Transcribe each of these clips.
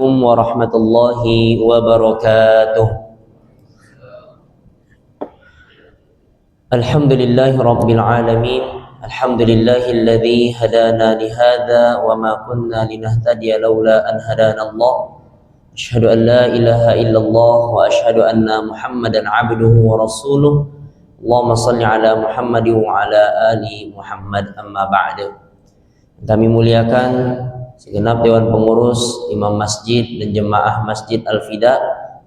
Assalamualaikum warahmatullahi wabarakatuh. Alhamdulillahi rabbil alamin. Alhamdulillahilladzi hadana lihada wa ma kunna linahtadiya laula an hadana Allah. Asyhadu an la ilaha illallah wa asyhadu anna Muhammadan abduhu wa rasuluh. Allahumma salli ala Muhammad wa ala ali Muhammad, amma ba'du. Kami muliakan segenap dewan pengurus, imam masjid dan jemaah Masjid Al-Fida,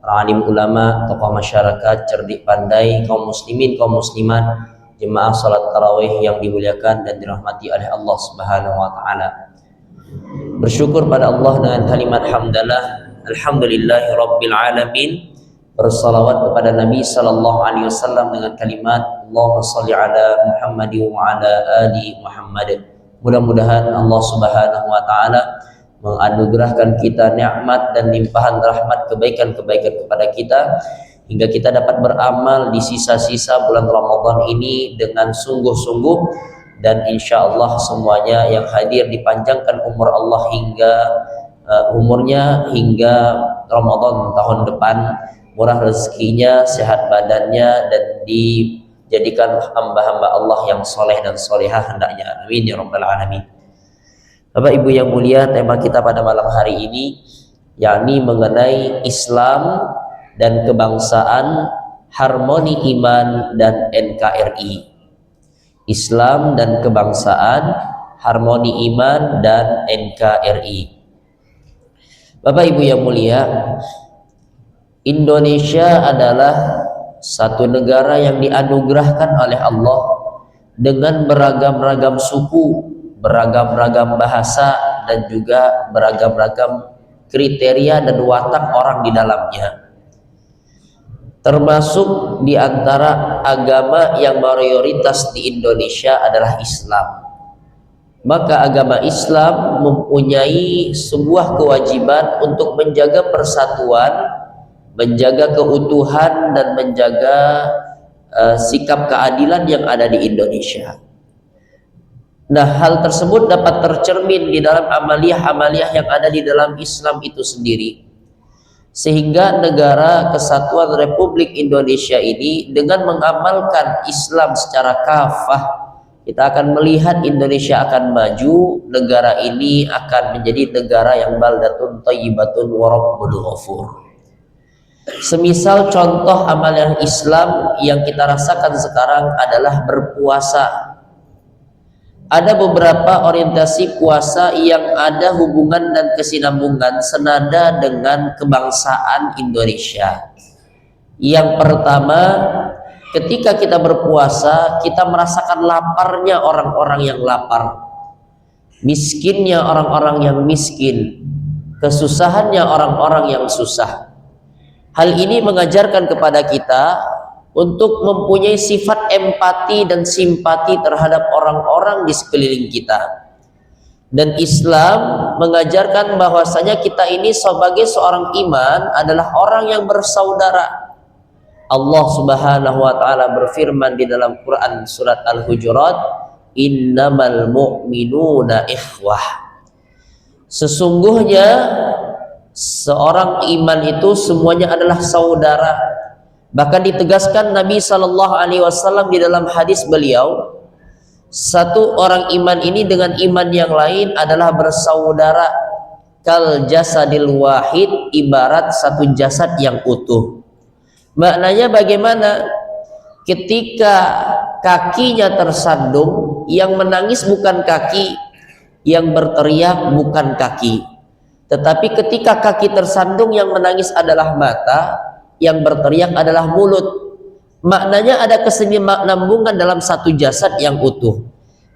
para alim ulama, tokoh masyarakat, cerdik pandai, kaum muslimin, kaum muslimat, jemaah salat tarawih yang dimuliakan dan dirahmati oleh Allah Subhanahu wa taala. Bersyukur pada Allah dengan kalimat hamdalah, alhamdulillahi rabbil alamin. Bersalawat kepada Nabi sallallahu alaihi wasallam dengan kalimat Allahumma shalli ala Muhammad wa ala ali Muhammad. Mudah-mudahan Allah Subhanahu wa taala menganugerahkan kita nikmat dan limpahan rahmat kebaikan-kebaikan kepada kita hingga kita dapat beramal di sisa-sisa bulan Ramadan ini dengan sungguh-sungguh, dan insya Allah semuanya yang hadir dipanjangkan umur Allah hingga umurnya hingga Ramadan tahun depan, murah rezekinya, sehat badannya, dan dijadikan hamba-hamba Allah yang soleh dan solehah hendaknya. Amin ya rabbal alamin. Bapak Ibu yang mulia, tema kita pada malam hari ini yakni mengenai Islam dan kebangsaan, harmoni iman dan NKRI. Islam dan kebangsaan, harmoni iman dan NKRI. Bapak Ibu yang mulia, Indonesia adalah satu negara yang dianugerahkan oleh Allah dengan beragam-ragam suku, beragam-ragam bahasa, dan juga beragam-ragam kriteria dan watak orang di dalamnya. Termasuk di antara agama yang mayoritas di Indonesia adalah Islam. Maka agama Islam mempunyai sebuah kewajiban untuk menjaga persatuan, menjaga keutuhan, dan menjaga sikap keadilan yang ada di Indonesia. Nah, hal tersebut dapat tercermin di dalam amaliyah-amaliyah yang ada di dalam Islam itu sendiri, sehingga negara kesatuan Republik Indonesia ini dengan mengamalkan Islam secara kafah, kita akan melihat Indonesia akan maju, negara ini akan menjadi negara yang baldatun thayyibatun wa rabbun ghafur. Semisal contoh amalan Islam yang kita rasakan sekarang adalah berpuasa. Ada beberapa orientasi puasa yang ada hubungan dan kesinambungan senada dengan kebangsaan Indonesia. Yang pertama, ketika kita berpuasa, kita merasakan laparnya orang-orang yang lapar, miskinnya orang-orang yang miskin, kesusahannya orang-orang yang susah. Hal ini mengajarkan kepada kita untuk mempunyai sifat empati dan simpati terhadap orang-orang di sekeliling kita. Dan Islam mengajarkan bahwasanya kita ini sebagai seorang iman adalah orang yang bersaudara. Allah Subhanahu wa taala berfirman di dalam Quran surat Al-Hujurat, innamal mu'minuna ikhwah. Sesungguhnya seorang iman itu semuanya adalah saudara. Bahkan ditegaskan Nabi Shallallahu Alaihi Wasallam di dalam hadis beliau, satu orang iman ini dengan iman yang lain adalah bersaudara, kal jasadil wahid, ibarat satu jasad yang utuh. Maknanya bagaimana? Ketika kakinya tersandung, yang menangis bukan kaki, yang berteriak bukan kaki, tetapi ketika kaki tersandung, yang menangis adalah mata, yang berteriak adalah mulut. Maknanya ada kesinambungan dalam satu jasad yang utuh.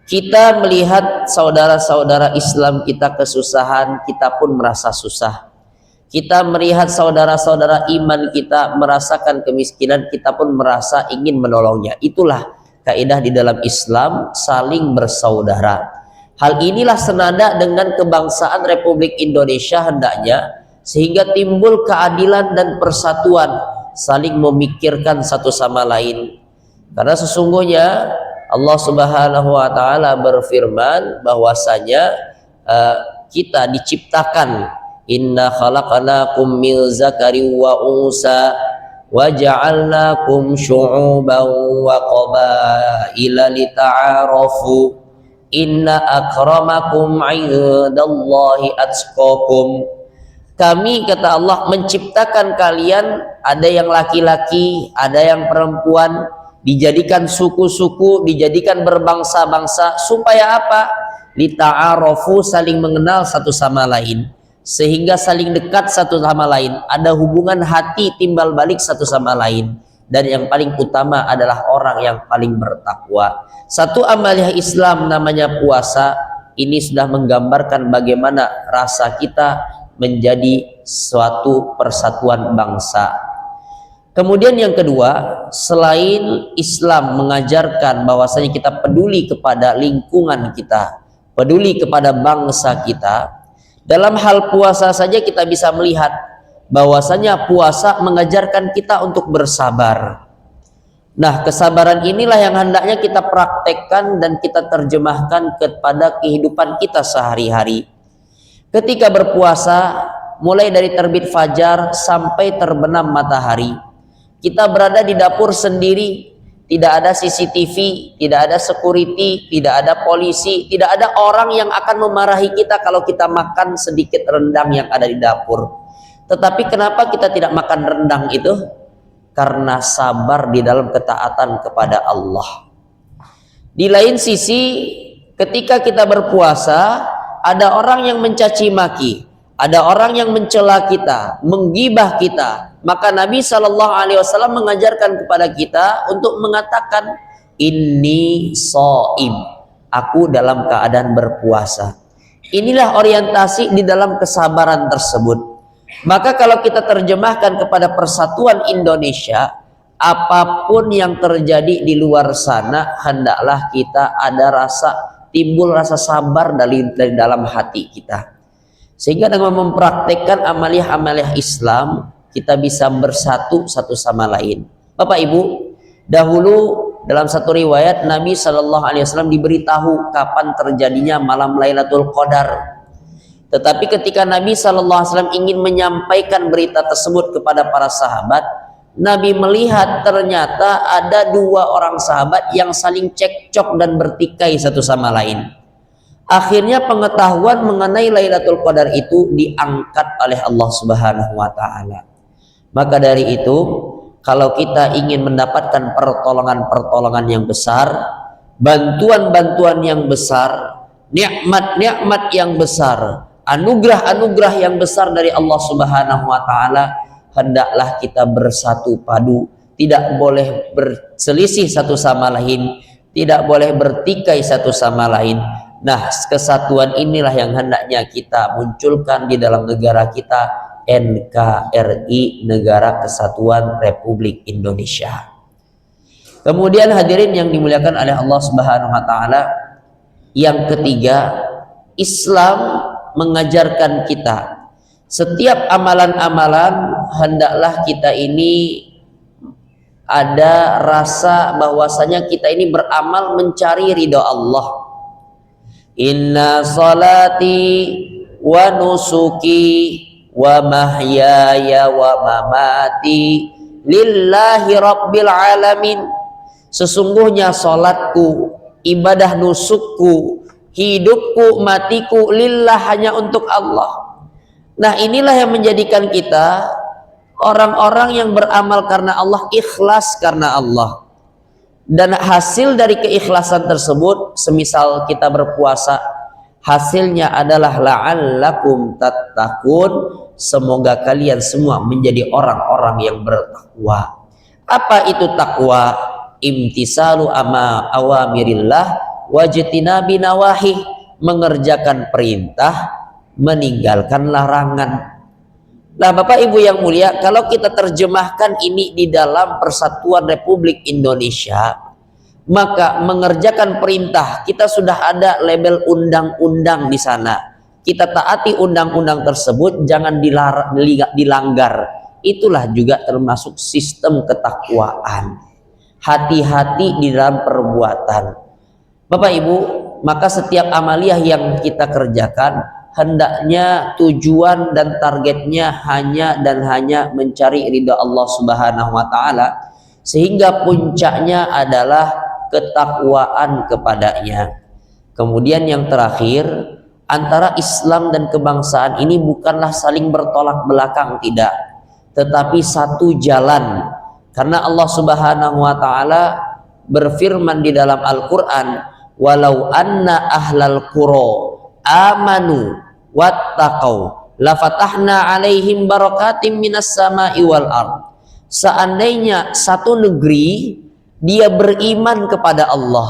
Kita melihat saudara-saudara Islam kita kesusahan, kita pun merasa susah. Kita melihat saudara-saudara iman kita merasakan kemiskinan, kita pun merasa ingin menolongnya. Itulah kaidah di dalam Islam, saling bersaudara. Hal inilah senada dengan kebangsaan Republik Indonesia hendaknya, sehingga timbul keadilan dan persatuan, saling memikirkan satu sama lain. Karena sesungguhnya Allah Subhanahu wa taala berfirman bahwasanya kita diciptakan Inna khalaqnakum min zakarin wa unsa wa ja'alnakum syu'uban wa qabaila lita'arafu. Inna akramakum 'indallahi atqakum. Kami, kata Allah, menciptakan kalian, ada yang laki-laki, ada yang perempuan, dijadikan suku-suku, dijadikan berbangsa-bangsa, supaya apa? Lita'arafu, saling mengenal satu sama lain, sehingga saling dekat satu sama lain, ada hubungan hati timbal balik satu sama lain. Dan yang paling utama adalah orang yang paling bertakwa. Satu amaliyah Islam namanya puasa, ini sudah menggambarkan bagaimana rasa kita menjadi suatu persatuan bangsa. Kemudian yang kedua, selain Islam mengajarkan bahwasanya kita peduli kepada lingkungan kita, peduli kepada bangsa kita, dalam hal puasa saja kita bisa melihat bahwasanya puasa mengajarkan kita untuk bersabar. Nah, kesabaran inilah yang hendaknya kita praktekkan dan kita terjemahkan kepada kehidupan kita sehari-hari. Ketika berpuasa, mulai dari terbit fajar sampai terbenam matahari, kita berada di dapur sendiri, tidak ada CCTV, tidak ada security, tidak ada polisi, tidak ada orang yang akan memarahi kita kalau kita makan sedikit rendang yang ada di dapur. Tetapi kenapa kita tidak makan rendang itu? Karena sabar di dalam ketaatan kepada Allah. Di lain sisi, ketika kita berpuasa, ada orang yang mencaci maki, ada orang yang mencela kita, menggibah kita. Maka Nabi SAW mengajarkan kepada kita untuk mengatakan, inni shaim, aku dalam keadaan berpuasa. Inilah orientasi di dalam kesabaran tersebut. Maka kalau kita terjemahkan kepada persatuan Indonesia, apapun yang terjadi di luar sana, hendaklah kita ada timbul rasa sabar dari dalam hati kita. Sehingga dengan mempraktekkan amaliyah-amaliyah Islam, kita bisa bersatu satu sama lain. Bapak Ibu, dahulu dalam satu riwayat Nabi SAW diberitahu kapan terjadinya malam Lailatul Qadar. Tetapi ketika Nabi SAW ingin menyampaikan berita tersebut kepada para sahabat, Nabi melihat ternyata ada dua orang sahabat yang saling cekcok dan bertikai satu sama lain. Akhirnya pengetahuan mengenai Lailatul Qadar itu diangkat oleh Allah Subhanahu wa Ta'ala. Maka dari itu, kalau kita ingin mendapatkan pertolongan-pertolongan yang besar, bantuan-bantuan yang besar, nikmat-nikmat yang besar, anugerah-anugerah yang besar dari Allah Subhanahu wa Ta'ala, hendaklah kita bersatu padu, tidak boleh berselisih satu sama lain, tidak boleh bertikai satu sama lain. Nah, kesatuan inilah yang hendaknya kita munculkan di dalam negara kita, NKRI, Negara Kesatuan Republik Indonesia. Kemudian hadirin yang dimuliakan oleh Allah Subhanahu wa Ta'ala, yang ketiga, Islam mengajarkan kita setiap amalan-amalan hendaklah kita ini ada rasa bahwasanya kita ini beramal mencari ridha Allah. Inna salati wa nusuki wa mahyaya wa mamati lillahi rabbil alamin. Sesungguhnya salatku, ibadah nusukku, hidupku, matiku lillah, hanya untuk Allah. Nah, inilah yang menjadikan kita orang-orang yang beramal karena Allah, ikhlas karena Allah. Dan hasil dari keikhlasan tersebut, semisal kita berpuasa, hasilnya adalah la'allakum tattaqun, semoga kalian semua menjadi orang-orang yang bertakwa. Apa itu takwa? Imtisalu awamirillah wajtinabi nawahi, mengerjakan perintah, meninggalkan larangan. Nah, Bapak Ibu yang mulia, kalau kita terjemahkan ini di dalam Persatuan Republik Indonesia, maka mengerjakan perintah, kita sudah ada label undang-undang di sana. Kita taati undang-undang tersebut, jangan dilanggar. Itulah juga termasuk sistem ketakwaan. Hati-hati di dalam perbuatan. Bapak Ibu, maka setiap amaliyah yang kita kerjakan, hendaknya tujuan dan targetnya hanya dan hanya mencari ridha Allah Subhanahu wa taala, sehingga puncaknya adalah ketakwaan kepadanya. Kemudian yang terakhir, antara Islam dan kebangsaan ini bukanlah saling bertolak belakang, tidak, tetapi satu jalan. Karena Allah Subhanahu wa taala berfirman di dalam Al-Qur'an, walau anna ahlal qura amanu wattaqau lafatahna alaihim barakatim minas sama'i wal ard. Seandainya satu negeri dia beriman kepada Allah,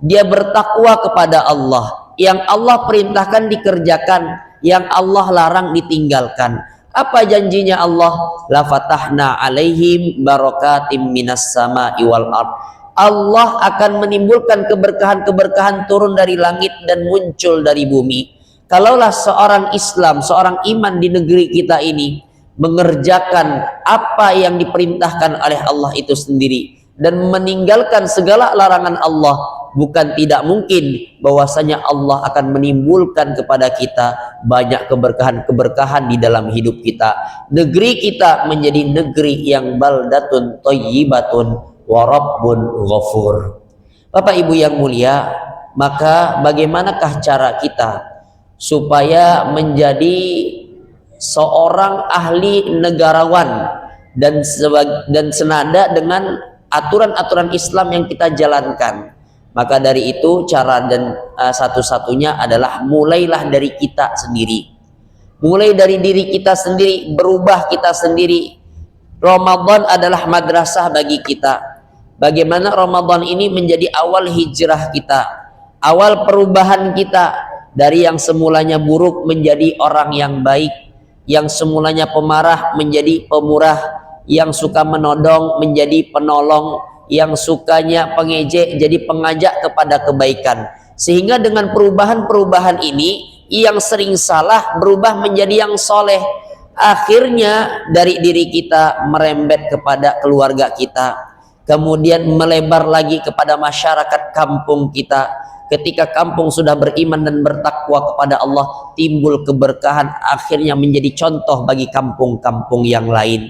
dia bertakwa kepada Allah, yang Allah perintahkan dikerjakan, yang Allah larang ditinggalkan, apa janjinya Allah? Lafatahna alaihim barakatim minas sama'i wal ard. Allah akan menimbulkan keberkahan-keberkahan turun dari langit dan muncul dari bumi. Kalaulah seorang Islam, seorang iman di negeri kita ini mengerjakan apa yang diperintahkan oleh Allah itu sendiri dan meninggalkan segala larangan Allah, bukan tidak mungkin bahwasanya Allah akan menimbulkan kepada kita banyak keberkahan-keberkahan di dalam hidup kita. Negeri kita menjadi negeri yang baldatun thayyibatun wa rabbun ghafur. Bapak Ibu yang mulia, maka bagaimanakah cara kita supaya menjadi seorang ahli negarawan dan senada dengan aturan-aturan Islam yang kita jalankan? Maka dari itu cara dan satu-satunya adalah mulailah dari kita sendiri. Mulai dari diri kita sendiri, berubah kita sendiri. Ramadan adalah madrasah bagi kita. Bagaimana Ramadan ini menjadi awal hijrah kita, awal perubahan kita dari yang semulanya buruk menjadi orang yang baik, yang semulanya pemarah menjadi pemurah, yang suka menodong menjadi penolong, yang sukanya pengejek jadi pengajak kepada kebaikan. Sehingga dengan perubahan-perubahan ini, yang sering salah berubah menjadi yang soleh. Akhirnya dari diri kita merembet kepada keluarga kita, kemudian melebar lagi kepada masyarakat kampung kita. Ketika kampung sudah beriman dan bertakwa kepada Allah, timbul keberkahan, akhirnya menjadi contoh bagi kampung-kampung yang lain.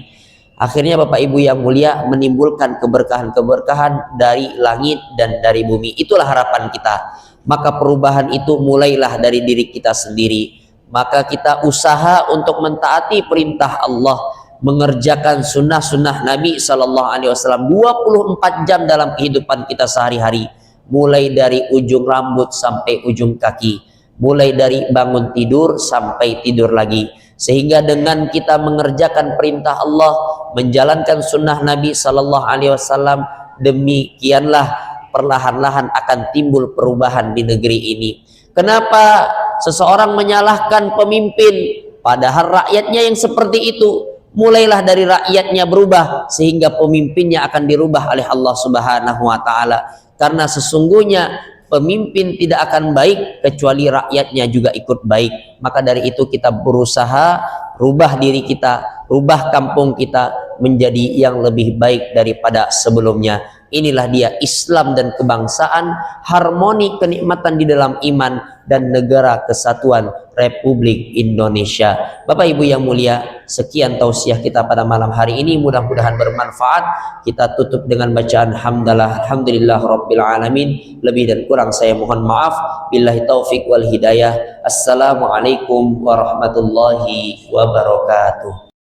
Akhirnya Bapak Ibu yang mulia, menimbulkan keberkahan-keberkahan dari langit dan dari bumi. Itulah harapan kita. Maka perubahan itu mulailah dari diri kita sendiri. Maka kita usaha untuk mentaati perintah Allah, mengerjakan sunnah-sunnah Nabi SAW 24 jam dalam kehidupan kita sehari-hari. Mulai dari ujung rambut sampai ujung kaki, mulai dari bangun tidur sampai tidur lagi. Sehingga dengan kita mengerjakan perintah Allah, menjalankan sunnah Nabi SAW, demikianlah perlahan-lahan akan timbul perubahan di negeri ini. Kenapa seseorang menyalahkan pemimpin, padahal rakyatnya yang seperti itu? Mulailah dari rakyatnya berubah, sehingga pemimpinnya akan dirubah oleh Allah Subhanahu wa taala. Karena sesungguhnya pemimpin tidak akan baik kecuali rakyatnya juga ikut baik. Maka dari itu kita berusaha rubah diri kita, rubah kampung kita menjadi yang lebih baik daripada sebelumnya. Inilah dia Islam dan kebangsaan, harmoni kenikmatan di dalam iman dan negara kesatuan Republik Indonesia. Bapak Ibu yang mulia, sekian tausiah kita pada malam hari ini, mudah-mudahan bermanfaat. Kita tutup dengan bacaan hamdalah, alhamdulillah rabbil alamin. Lebih dan kurang saya mohon maaf. Billahi taufik wal hidayah. Assalamualaikum warahmatullahi wabarakatuh.